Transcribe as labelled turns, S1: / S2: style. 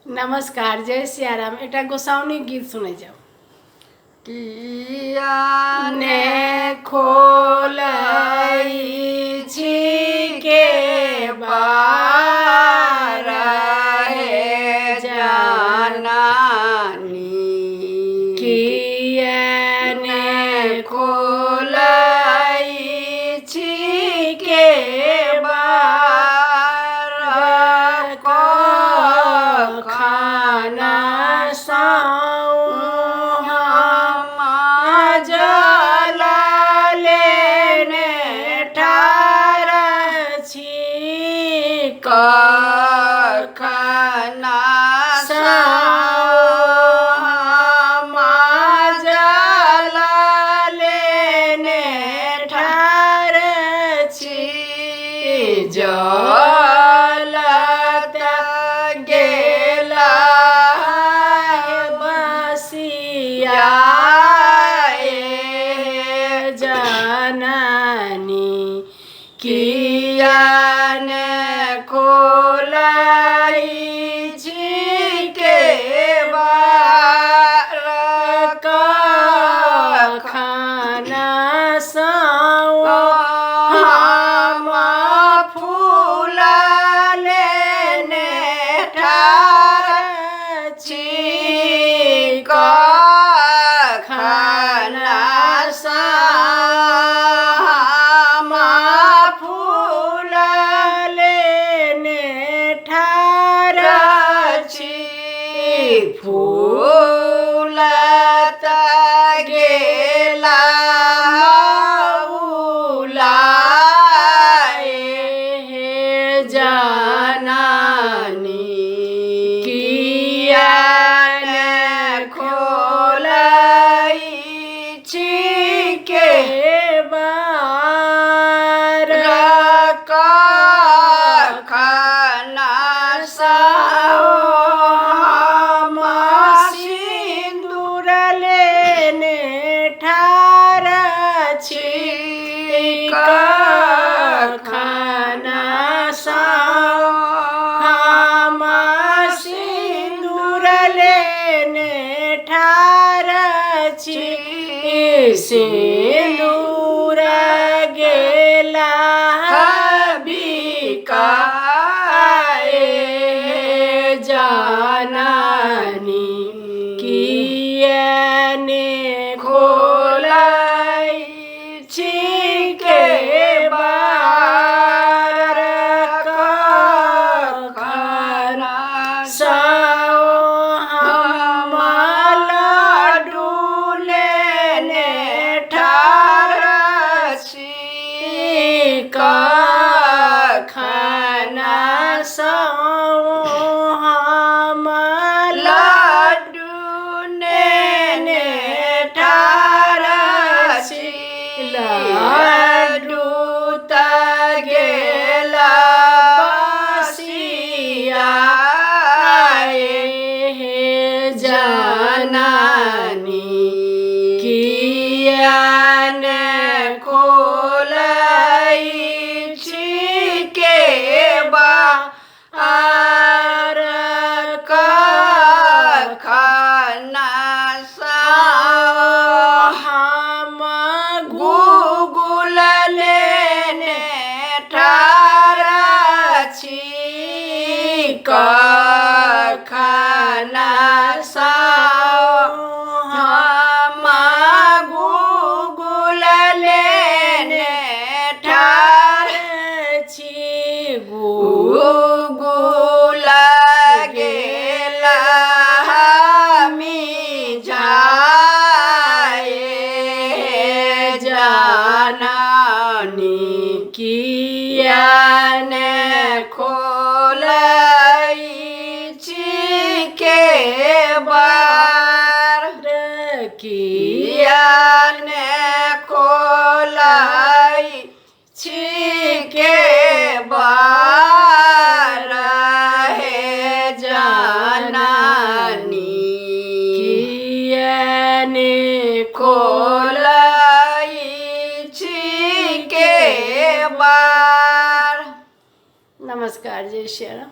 S1: नमस्कार, जय सियाराम। एक गोसाउनिक गीत सुने जाओ।
S2: किया
S1: ने खोलाई छी के बार
S2: है जानानी
S1: किया ने
S2: खोलाई छी के बार को खाना खाना लेने ठार छी जलत गेला
S1: बसिया जननी
S2: किया ने खोलाई छी के बार
S1: खाना
S2: हम फूल लेने ठार छी खाना फूलत गेला
S1: हे जाननी
S2: किया ने खोलाई छी के
S1: बार
S2: खाना
S1: खाना हम सिंदूर लेने ठार छी सिंदूर गेला
S2: बिकाए
S1: जाननी किया ने
S2: खोलाई छी के बार खाना
S1: हम
S2: लाडू लेने ठार छी
S1: खाना
S2: हम लाडू लेने ठार छी लाडू गेला बसिया
S1: हे जाननी
S2: किया ने खोलाई छी के बार खाना
S1: हम
S2: गूगल लेने ठार छी खाना हम गूगल लेने ठार
S1: छी
S2: गूगल गेला मी जाए जाननी किया ने खोलाई छी के बार किया ने खोलाई छी के बार है जाननी
S1: किया ने
S2: खोलाई छी के बार।
S1: नमस्कार, जय श्री राम।